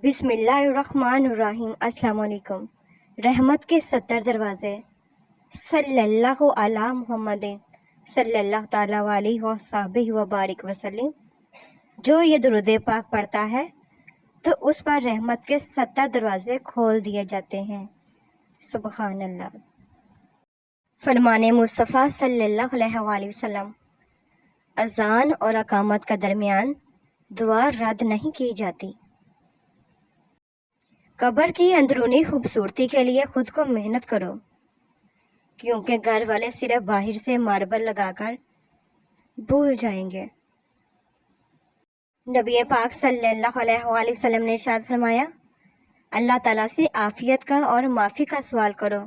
بسم اللہ الرحمن الرحیم۔ السلام علیکم۔ رحمت کے 70 دروازے۔ صلی اللہ علی محمد صلی اللہ تعالیٰ علیہ وصحبہ وبارک وسلم۔ جو یہ درود پاک پڑھتا ہے تو اس پر رحمت کے 70 دروازے کھول دیے جاتے ہیں۔ سبحان اللہ۔ فرمان مصطفیٰ صلی اللہ علیہ وآلہ وسلم، اذان اور اقامت کا درمیان دعا رد نہیں کی جاتی۔ قبر کی اندرونی خوبصورتی کے لیے خود کو محنت کرو، کیونکہ گھر والے صرف باہر سے ماربل لگا کر بھول جائیں گے۔ نبی پاک صلی اللہ علیہ وآلہ وسلم نے ارشاد فرمایا، اللہ تعالیٰ سے عافیت کا اور معافی کا سوال کرو۔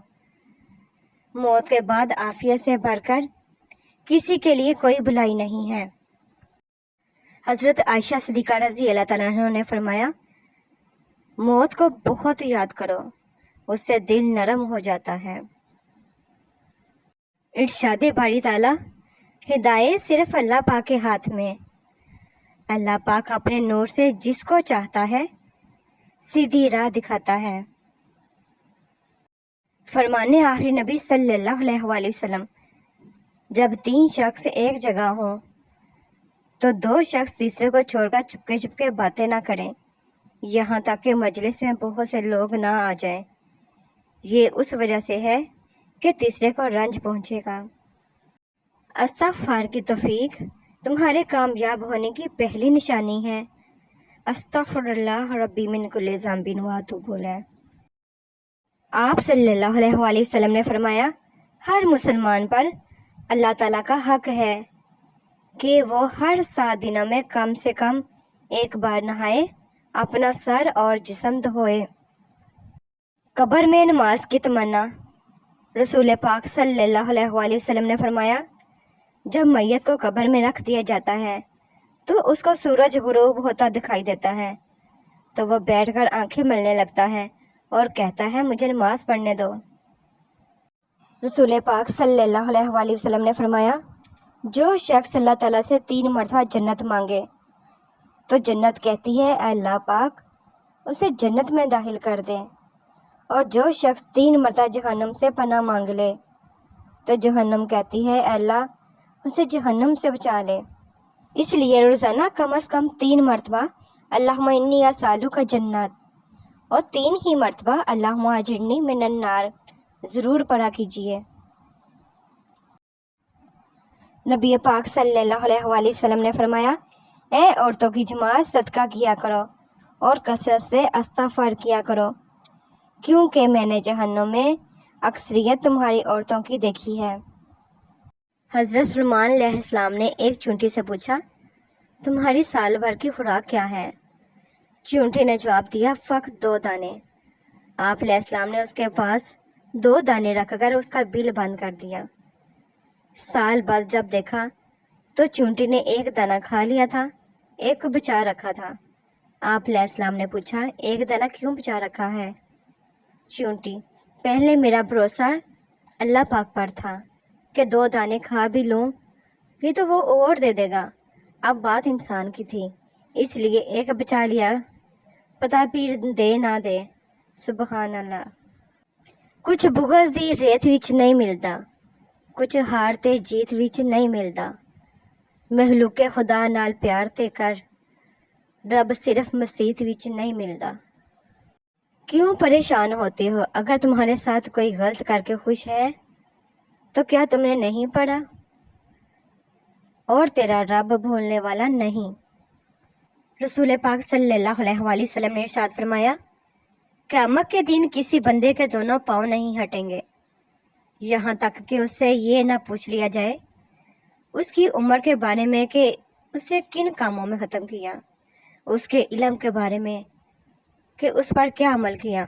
موت کے بعد عافیت سے بڑھ کر کسی کے لیے کوئی بھلائی نہیں ہے۔ حضرت عائشہ صدیقہ رضی اللہ تعالیٰ عنہ نے فرمایا، موت کو بہت یاد کرو، اس سے دل نرم ہو جاتا ہے۔ ارشاد باری تعالیٰ، ہدایت صرف اللہ پاک کے ہاتھ میں۔ اللہ پاک اپنے نور سے جس کو چاہتا ہے سیدھی راہ دکھاتا ہے۔ فرمان آخری نبی صلی اللہ علیہ وآلہ وسلم، جب 3 شخص ایک جگہ ہوں تو 2 شخص تیسرے کو چھوڑ کر چپکے چپکے باتیں نہ کریں، یہاں تک کہ مجلس میں بہت سے لوگ نہ آ جائیں۔ یہ اس وجہ سے ہے کہ تیسرے کو رنج پہنچے گا۔ استغفار کی توفیق تمہارے کامیاب ہونے کی پہلی نشانی ہے۔ استغفر اللہ ربی من کل ذنب و اتوب الیہ۔ آپ صلی اللہ علیہ وآلہ وسلم نے فرمایا، ہر مسلمان پر اللہ تعالیٰ کا حق ہے کہ وہ ہر 7 دنوں میں کم سے کم ایک بار نہائے، اپنا سر اور جسم دھوئے۔ قبر میں نماز کی تمنا۔ رسول پاک صلی اللہ علیہ وآلہ وسلم نے فرمایا، جب میت کو قبر میں رکھ دیا جاتا ہے تو اس کو سورج غروب ہوتا دکھائی دیتا ہے تو وہ بیٹھ کر آنکھیں ملنے لگتا ہے اور کہتا ہے، مجھے نماز پڑھنے دو۔ رسول پاک صلی اللہ علیہ وآلہ وسلم نے فرمایا، جو شخص اللہ تعالیٰ سے 3 مرتبہ جنت مانگے تو جنت کہتی ہے، اے اللہ پاک اسے جنت میں داخل کر دے، اور جو شخص 3 مرتبہ جہنم سے پناہ مانگ لے تو جہنم کہتی ہے، اے اللہ اسے جہنم سے بچا لے۔ اس لیے روزانہ کم از کم 3 مرتبہ اللہم انی اسألک جنت اور 3 ہی مرتبہ اللہم اجرنی من النار ضرور پڑھا کیجیے۔ نبی پاک صلی اللہ علیہ وآلہ وسلم نے فرمایا، اے عورتوں کی جماعت، صدقہ کیا کرو اور کثرت سے استغفار کیا کرو، کیونکہ میں نے جہنم میں اکثریت تمہاری عورتوں کی دیکھی ہے۔ حضرت سلیمان علیہ السلام نے ایک چونٹی سے پوچھا، تمہاری سال بھر کی خوراک کیا ہے؟ چونٹی نے جواب دیا، فقط 2 دانے۔ آپ علیہ السلام نے اس کے پاس 2 دانے رکھ کر اس کا بل بند کر دیا۔ سال بعد جب دیکھا تو چونٹی نے 1 دانہ کھا لیا تھا، 1 کو بچا رکھا تھا۔ آپ علیہ السلام نے پوچھا، 1 دانہ کیوں بچا رکھا ہے؟ چونٹی، پہلے میرا بھروسہ اللہ پاک پر تھا کہ 2 دانے کھا بھی لوں گی تو وہ اور دے دے گا، اب بات انسان کی تھی اس لیے 1 بچا لیا، پتہ پیر دے نہ دے۔ سبحان اللہ۔ کچھ بغض دی ریت وچ نہیں ملتا، کچھ ہار تے جیت وچ نہیں ملتا، مخلوق خدا نال پیار تے کر، رب صرف مسیت وچ نہیں ملتا۔ کیوں پریشان ہوتے ہو؟ اگر تمہارے ساتھ کوئی غلط کر کے خوش ہے تو کیا تم نے نہیں پڑھا؟ اور تیرا رب بھولنے والا نہیں۔ رسول پاک صلی اللہ علیہ وآلہ وسلم نے ارشاد فرمایا، قیامت کے دن کسی بندے کے دونوں پاؤں نہیں ہٹیں گے یہاں تک کہ اس سے یہ نہ پوچھ لیا جائے اس کی عمر کے بارے میں کہ اسے کن کاموں میں ختم کیا، اس کے علم کے بارے میں کہ اس پر کیا عمل کیا،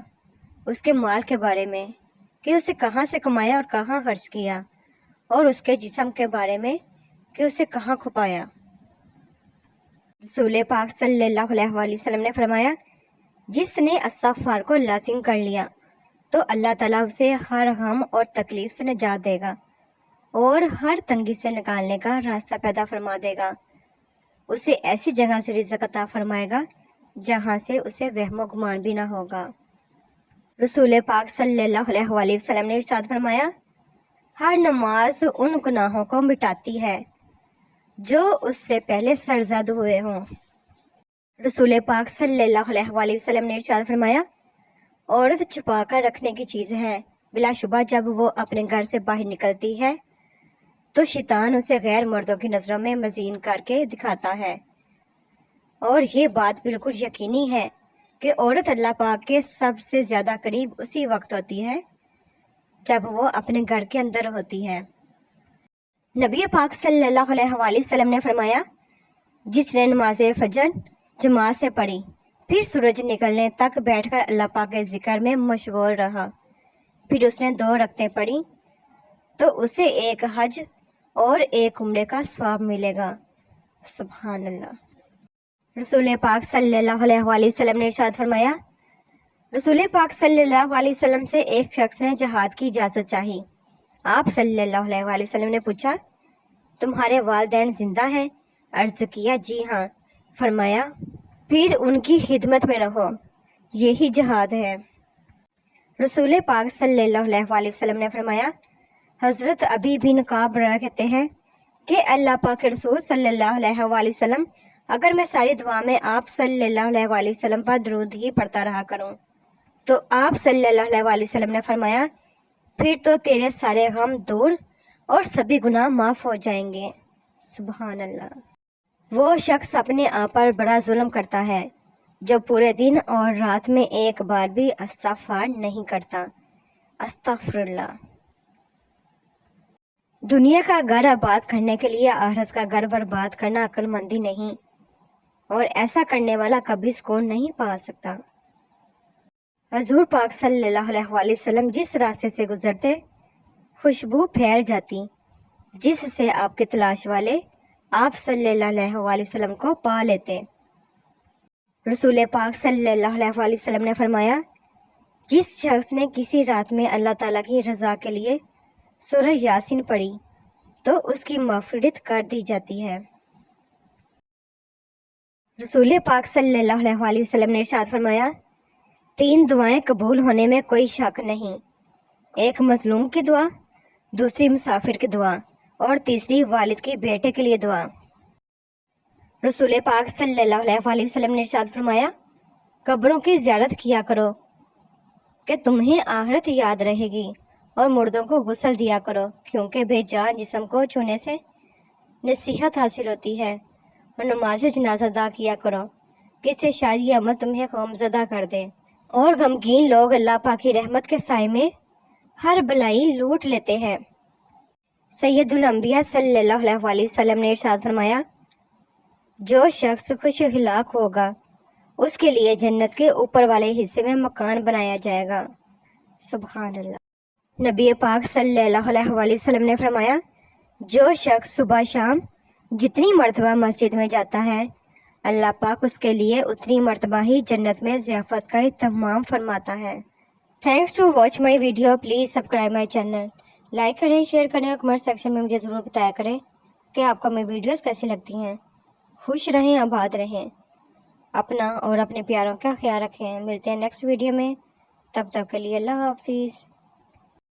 اس کے مال کے بارے میں کہ اسے کہاں سے کمایا اور کہاں خرچ کیا، اور اس کے جسم کے بارے میں کہ اسے کہاں کھپایا۔ رسول پاک صلی اللہ علیہ وآلہ وسلم نے فرمایا، جس نے استغفار کو لازم کر لیا تو اللہ تعالیٰ اسے ہر غم اور تکلیف سے نجات دے گا اور ہر تنگی سے نکالنے کا راستہ پیدا فرما دے گا، اسے ایسی جگہ سے رزق عطا فرمائے گا جہاں سے اسے وہم و گمان بھی نہ ہوگا۔ رسول پاک صلی اللہ علیہ وآلہ وسلم نے ارشاد فرمایا، ہر نماز ان گناہوں کو مٹاتی ہے جو اس سے پہلے سرزد ہوئے ہوں۔ رسول پاک صلی اللہ علیہ وآلہ وسلم نے ارشاد فرمایا، عورت چھپا کر رکھنے کی چیز ہے، بلا شبہ جب وہ اپنے گھر سے باہر نکلتی ہے تو شیطان اسے غیر مردوں کی نظروں میں مزین کر کے دکھاتا ہے، اور یہ بات بالکل یقینی ہے کہ عورت اللہ پاک کے سب سے زیادہ قریب اسی وقت ہوتی ہے جب وہ اپنے گھر کے اندر ہوتی ہے۔ نبی پاک صلی اللہ علیہ وآلہ وسلم نے فرمایا، جس نے نماز فجر جماعت سے پڑھی پھر سورج نکلنے تک بیٹھ کر اللہ پاک کے ذکر میں مشغول رہا، پھر اس نے 2 رکعتیں پڑھی تو اسے 1 حج اور 1 عمرے کا ثواب ملے گا۔ سبحان اللہ۔ رسول پاک صلی اللہ علیہ وآلہ وسلم نے ارشاد فرمایا، رسول پاک صلی اللہ علیہ وسلم سے ایک شخص نے جہاد کی اجازت چاہی۔ آپ صلی اللہ علیہ وآلہ وسلم نے پوچھا، تمہارے والدین زندہ ہیں؟ عرض کیا، جی ہاں۔ فرمایا، پھر ان کی خدمت میں رہو، یہی جہاد ہے۔ رسول پاک صلی اللہ علیہ وآلہ وسلم نے فرمایا، حضرت ابی بن کعب کہتے ہیں کہ اللہ پاک کے رسول صلی اللہ علیہ وآلہ وسلم، اگر میں ساری دعا میں آپ صلی اللہ علیہ وآلہ وسلم پر درود ہی پڑھتا رہا کروں تو آپ صلی اللہ علیہ وآلہ وسلم نے فرمایا، پھر تو تیرے سارے غم دور اور سبھی گناہ معاف ہو جائیں گے۔ سبحان اللہ۔ وہ شخص اپنے آپ پر بڑا ظلم کرتا ہے جو پورے دن اور رات میں ایک بار بھی استغفار نہیں کرتا۔ استغفر اللہ۔ دنیا کا گھر آباد کرنے کے لیے آخرت کا گھر برباد کرنا عقل مندی نہیں، اور ایسا کرنے والا کبھی سکون نہیں پا سکتا۔ حضور پاک صلی اللہ علیہ وآلہ وسلم جس راستے سے گزرتے خوشبو پھیل جاتی جس سے آپ کے تلاش والے آپ صلی اللہ علیہ وآلہ وسلم کو پا لیتے۔ رسول پاک صلی اللہ علیہ وآلہ وسلم نے فرمایا، جس شخص نے کسی رات میں اللہ تعالیٰ کی رضا کے لیے سورہ یاسین پڑھی تو اس کی مغفرت کر دی جاتی ہے۔ رسول پاک صلی اللہ علیہ وآلہ وسلم نے ارشاد فرمایا، 3 دعائیں قبول ہونے میں کوئی شک نہیں، ایک مظلوم کی دعا، دوسری مسافر کی دعا، اور تیسری والد کے بیٹے کے لیے دعا۔ رسول پاک صلی اللہ علیہ وآلہ وسلم نے ارشاد فرمایا، قبروں کی زیارت کیا کرو کہ تمہیں آخرت یاد رہے گی، اور مردوں کو غسل دیا کرو کیونکہ بے جان جسم کو چھونے سے نصیحت حاصل ہوتی ہے، اور نماز جنازہ ادا کیا کرو کہ اس سے شاید یہ عمل تمہیں خوفزدہ کر دے، اور غمگین لوگ اللہ پاک کی رحمت کے سائے میں ہر بلائی لوٹ لیتے ہیں۔ سید الانبیاء صلی اللہ علیہ وآلہ وسلم نے ارشاد فرمایا، جو شخص خوش اخلاق ہوگا اس کے لیے جنت کے اوپر والے حصے میں مکان بنایا جائے گا۔ سبحان اللہ۔ نبی پاک صلی اللہ علیہ وآلہ وسلم نے فرمایا، جو شخص صبح شام جتنی مرتبہ مسجد میں جاتا ہے اللہ پاک اس کے لیے اتنی مرتبہ ہی جنت میں ضیافت کا اہتمام فرماتا ہے۔ Thanks to watch my video, please subscribe my channel, like کریں، شیئر کریں، اور کمنٹ سیکشن میں مجھے ضرور بتایا کریں کہ آپ کو میری ویڈیوز کیسی لگتی ہیں۔ خوش رہیں، آباد رہیں، اپنا اور اپنے پیاروں کا خیال رکھیں۔ ملتے ہیں نیکسٹ ویڈیو میں، تب تک کے لیے اللہ حافظ۔